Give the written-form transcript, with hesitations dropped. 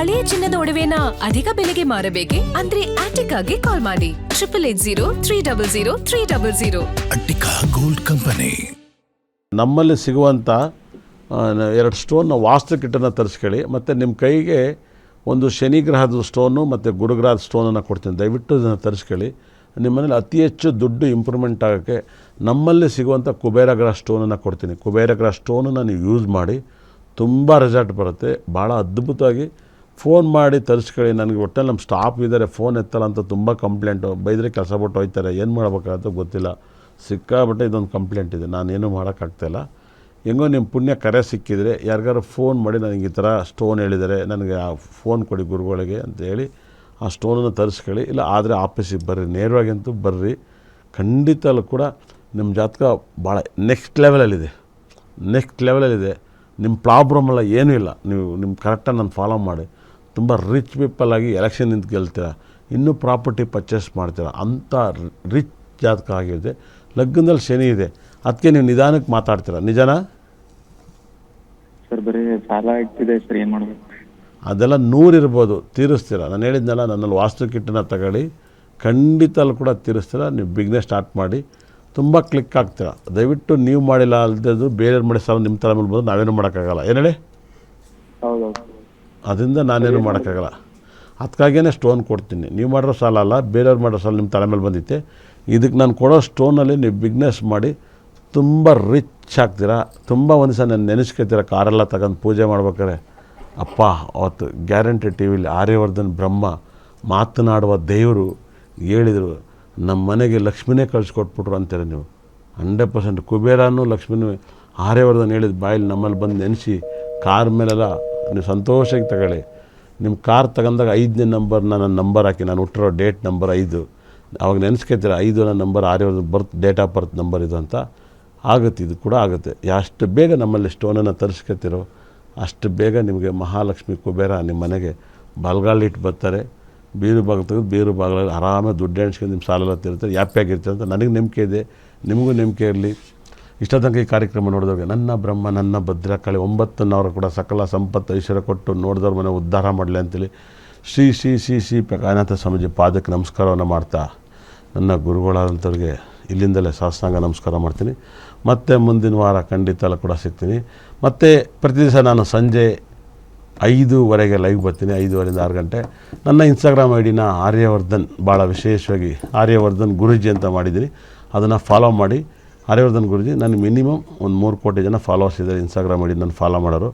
ಹಳೆಯ ಚಿನ್ನದ ಒಡವೆನ ಅಧಿಕ ಬೆಲೆಗೆ ಮಾರಬೇಕೆ? ಅಂದ್ರೆ ಆಟಿಕಾಗೆ ಕಾಲ್ ಮಾಡಿ 8880 ಅಟ್ಟಿಕಾ ಗೋಲ್ಡ್ ಕಂಪನಿ. ನಮ್ಮಲ್ಲಿ ಸಿಗುವಂಥ 2 ಸ್ಟೋನ್ನ ವಾಸ್ತುಕಿಟ್ಟನ್ನು ತರಿಸ್ಕೊಳ್ಳಿ. ಮತ್ತು ನಿಮ್ಮ ಕೈಗೆ ಒಂದು ಶನಿಗ್ರಹದ ಸ್ಟೋನು ಮತ್ತು ಗುರುಗ್ರಹದ ಸ್ಟೋನನ್ನು ಕೊಡ್ತೀನಿ. ದಯವಿಟ್ಟು ಇದನ್ನು ತರಿಸ್ಕೊಳ್ಳಿ. ನಿಮ್ಮ ಮನೇಲಿ ಅತಿ ಹೆಚ್ಚು ದುಡ್ಡು ಇಂಪ್ರೂವ್ಮೆಂಟ್ ಆಗೋಕ್ಕೆ ನಮ್ಮಲ್ಲಿ ಸಿಗುವಂಥ ಕುಬೇರಗ್ರಹ ಸ್ಟೋನನ್ನು ಕೊಡ್ತೀನಿ. ಕುಬೇರಗ್ರಹ ಸ್ಟೋನನ್ನು ನೀವು ಯೂಸ್ ಮಾಡಿ, ತುಂಬ ರಿಸಲ್ಟ್ ಬರುತ್ತೆ. ಭಾಳ ಅದ್ಭುತವಾಗಿ ಫೋನ್ ಮಾಡಿ ತರಿಸ್ಕೊಳ್ಳಿ. ನನಗೆ ಒಟ್ಟಲ್ಲಿ ನಮ್ಮ ಸ್ಟಾಫ್ ಇದ್ದಾರೆ, ಫೋನ್ ಎತ್ತಲ್ಲ ಅಂತ ತುಂಬ ಕಂಪ್ಲೇಂಟು. ಬೈದರೆ ಕೆಲಸ ಬಿಟ್ಟು ಹೋಗ್ತಾರೆ. ಏನು ಮಾಡ್ಬೇಕಾಗತ್ತೋ ಗೊತ್ತಿಲ್ಲ. ಸಿಕ್ಕಾಬಿಟ್ಟೆ ಇದೊಂದು ಕಂಪ್ಲೇಂಟ್ ಇದೆ. ನಾನೇನು ಮಾಡೋಕ್ಕಾಗ್ತಾಯಿಲ್ಲ. ಹೆಂಗೋ ನಿಮ್ಮ ಪುಣ್ಯ ಕರೆ ಸಿಕ್ಕಿದರೆ ಯಾರಿಗಾರು ಫೋನ್ ಮಾಡಿ ನನಗೆ ಈ ಥರ ಸ್ಟೋನ್ ಹೇಳಿದ್ದಾರೆ, ನನಗೆ ಆ ಫೋನ್ ಕೊಡಿ ಗುರುಗಳಿಗೆ ಅಂತ ಹೇಳಿ ಆ ಸ್ಟೋನನ್ನು ತರಿಸ್ಕೊಳ್ಳಿ. ಇಲ್ಲ ಆದರೆ ಆಫೀಸಿಗೆ ಬರ್ರಿ, ನೇರವಾಗಿ ಅಂತೂ ಬರ್ರಿ. ಖಂಡಿತಲ್ಲೂ ಕೂಡ ನಿಮ್ಮ ಜಾತಕ ಭಾಳ ನೆಕ್ಸ್ಟ್ ಲೆವೆಲಲ್ಲಿದೆ. ನಿಮ್ಮ ಪ್ರಾಬ್ಲಮೆಲ್ಲ ಏನೂ ಇಲ್ಲ. ನೀವು ನಿಮ್ಮ ಕರೆಕ್ಟಾಗಿ ನಾನು ಫಾಲೋ ಮಾಡಿ ತುಂಬ ರಿಚ್ ಪೀಪಲ್ ಆಗಿ ಎಲೆಕ್ಷನ್ ನಿಂತು ಗೆಲ್ತೀರ. ಇನ್ನೂ ಪ್ರಾಪರ್ಟಿ ಪರ್ಚೇಸ್ ಮಾಡ್ತೀರ. ಅಂಥ ರಿಚ್ ಜಾತಕ ಆಗಿದೆ. ಲಗ್ನದಲ್ಲಿ ಶನಿ ಇದೆ. ಅದಕ್ಕೆ ನೀವು ನಿಧಾನಕ್ಕೆ ಮಾತಾಡ್ತೀರ. ನಿಜನಾ ಸರ್? ಬರೀ ಸಾಲ ಆಗ್ತಿದೆ ಸರ್, ಏನು ಮಾಡಬೇಕು? ಅದೆಲ್ಲ 100 ಇರ್ಬೋದು, ತೀರಿಸ್ತೀರ. ನಾನು ಹೇಳಿದ್ನಲ್ಲ, ನನ್ನಲ್ಲಿ ವಾಸ್ತುಕಿಟ್ಟನ್ನು ತಗೊಳ್ಳಿ, ಖಂಡಿತಲ್ಲೂ ಕೂಡ ತೀರಿಸ್ತೀರ. ನೀವು ಬಿಸ್ನೆಸ್ ಸ್ಟಾರ್ಟ್ ಮಾಡಿ ತುಂಬ ಕ್ಲಿಕ್ ಆಗ್ತೀರ. ದಯವಿಟ್ಟು ನೀವು ಮಾಡಿಲ್ಲ ಅಲ್ಲದೆ ಬೇರೆಯವ್ರು ಮಾಡಿ ಸಾಲ ನಿಮ್ಮ ತಲೆ ಮೇಲೆ ಬಂದು ನಾವೇನು ಮಾಡೋಕ್ಕಾಗಲ್ಲ. ಏನು ಹೇಳಿ? ಹೌದೌದು. ಅದರಿಂದ ನಾನೇನು ಮಾಡೋಕ್ಕಾಗಲ್ಲ. ಅದಕ್ಕಾಗಿಯೇ ಸ್ಟೋನ್ ಕೊಡ್ತೀನಿ. ನೀವು ಮಾಡಿರೋ ಸಾಲ ಅಲ್ಲ, ಬೇರೆಯವ್ರು ಮಾಡೋ ಸಾಲ ನಿಮ್ಮ ತಲೆ ಮೇಲೆ ಬಂದಿತ್ತೆ. ಇದಕ್ಕೆ ನಾನು ಕೊಡೋ ಸ್ಟೋನಲ್ಲಿ ನೀವು ಬಿಸ್ನೆಸ್ ಮಾಡಿ ತುಂಬ ರಿಚ್ ಆಗ್ತೀರ. ತುಂಬ ಒಂದು ದಿವಸ ನಾನು ನೆನೆಸ್ಕೊತೀರ. ಕಾರೆಲ್ಲ ತಗೊಂಡು ಪೂಜೆ ಮಾಡ್ಬೇಕಾರೆ, ಅಪ್ಪ ಅವತ್ತು ಗ್ಯಾರಂಟಿ ಟಿ ವಿಲಿ ಆರ್ಯವರ್ಧನ್ ಬ್ರಹ್ಮ ಮಾತನಾಡುವ ದೇವರು ಹೇಳಿದರು, ನಮ್ಮ ಮನೆಗೆ ಲಕ್ಷ್ಮಿನೇ ಕಳಿಸ್ಕೊಟ್ಬಿಟ್ರು ಅಂತೀರ ನೀವು. 100% ಕುಬೇರನೂ ಲಕ್ಷ್ಮಿನೂ ಆರ್ಯವರ್ಧನ್ ಹೇಳಿದ ಬಾಯಲ್ಲಿ ನಮ್ಮಲ್ಲಿ ಬಂದು ನೆನೆಸಿ ಕಾರ್ ಮೇಲೆಲ್ಲ ನೀವು ಸಂತೋಷವಾಗಿ ತಗೊಳ್ಳಿ. ನಿಮ್ಮ ಕಾರ್ ತಗೊಂಡಾಗ 5ನೇ ನಂಬರ್ನ ನನ್ನ ನಂಬರ್ ಹಾಕಿ, ನಾನು ಹುಟ್ಟಿರೋ ಡೇಟ್ ನಂಬರ್ 5, ಅವಾಗ ನೆನೆಸ್ಕೊತೀರ 5 ನನ್ನ number Aryavardhan date of birth number ಇದು ಅಂತ ಆಗುತ್ತೆ. ಇದು ಕೂಡ ಆಗುತ್ತೆ. ಎಷ್ಟು ಬೇಗ ನಮ್ಮಲ್ಲಿ ಸ್ಟೋನನ್ನು ತರಿಸ್ಕೊತಿರೋ ಅಷ್ಟು ಬೇಗ ನಿಮಗೆ ಮಹಾಲಕ್ಷ್ಮಿ ಕುಬೇರ ನಿಮ್ಮ ಮನೆಗೆ ಬಲಗಾಲಿಟ್ಟು ಬರ್ತಾರೆ. ಬೀರು ಬಾಗಿಲು ತೆಗೆದು ಬೀರು ಬಾಗಿಲಲ್ಲಿ ಆರಾಮಾಗಿ ದುಡ್ಡು ಎಣಿಸ್ಕೊಂಡು ನಿಮ್ಮ ಸಾಲೆಲ್ಲ ತಿರ್ತಾರೆ, ಹ್ಯಾಪಿಯಾಗಿರ್ತಾರೆ ಅಂತ ನನಗೆ ನಂಬಿಕೆ ಇದೆ. ನಿಮಗೂ ನಂಬಿಕೆ ಇರಲಿ. ಇಷ್ಟ ತನಕ ಈ ಕಾರ್ಯಕ್ರಮ ನೋಡಿದವ್ರಿಗೆ ನನ್ನ ಬ್ರಹ್ಮ ನನ್ನ ಭದ್ರಕಾಳಿ 9 ಕೂಡ ಸಕಲ ಸಂಪತ್ತು ಐಶ್ವರ್ಯ ಕೊಟ್ಟು ನೋಡಿದವ್ರ ಮನೆ ಉದ್ಧಾರ ಮಾಡಲಿ ಅಂತೇಳಿ ಶ್ರೀ ಪ್ರಕಾಶನಾಥ ಸ್ವಾಮೀಜಿ ಪಾದಕ್ಕೆ ನಮಸ್ಕಾರವನ್ನು ಮಾಡ್ತಾ ನನ್ನ ಗುರುಗಳಾದಂಥವ್ರಿಗೆ ಇಲ್ಲಿಂದಲೇ ಸಾಷ್ಟಾಂಗ ನಮಸ್ಕಾರ ಮಾಡ್ತೀನಿ. ಮತ್ತೆ ಮುಂದಿನ ವಾರ ಖಂಡಿತ ಕೂಡ ಸಿಗ್ತೀನಿ. ಮತ್ತು ಪ್ರತಿ ದಿವಸ ನಾನು ಸಂಜೆ 5:00 ಲೈವ್ ಬರ್ತೀನಿ, 5:30 6 ಗಂಟೆ. ನನ್ನ ಇನ್ಸ್ಟಾಗ್ರಾಮ್ ಐಡಿನ ಆರ್ಯವರ್ಧನ್, ಭಾಳ ವಿಶೇಷವಾಗಿ ಆರ್ಯವರ್ಧನ್ ಗುರೂಜಿ ಅಂತ ಮಾಡಿದ್ದೀನಿ. ಅದನ್ನು ಫಾಲೋ ಮಾಡಿ. ಆರ್ಯವರ್ಧನ್ ಗುರೂಜಿ, ನನಗೆ ಮಿನಿಮಮ್ ಒಂದು 3 ಕೋಟಿ ಜನ ಫಾಲೋವರ್ಸ್ ಇದ್ದಾರೆ ಇನ್ಸ್ಟಾಗ್ರಾಮ್ ಐಡಿ ನಾನು ಫಾಲೋ ಮಾಡೋರು.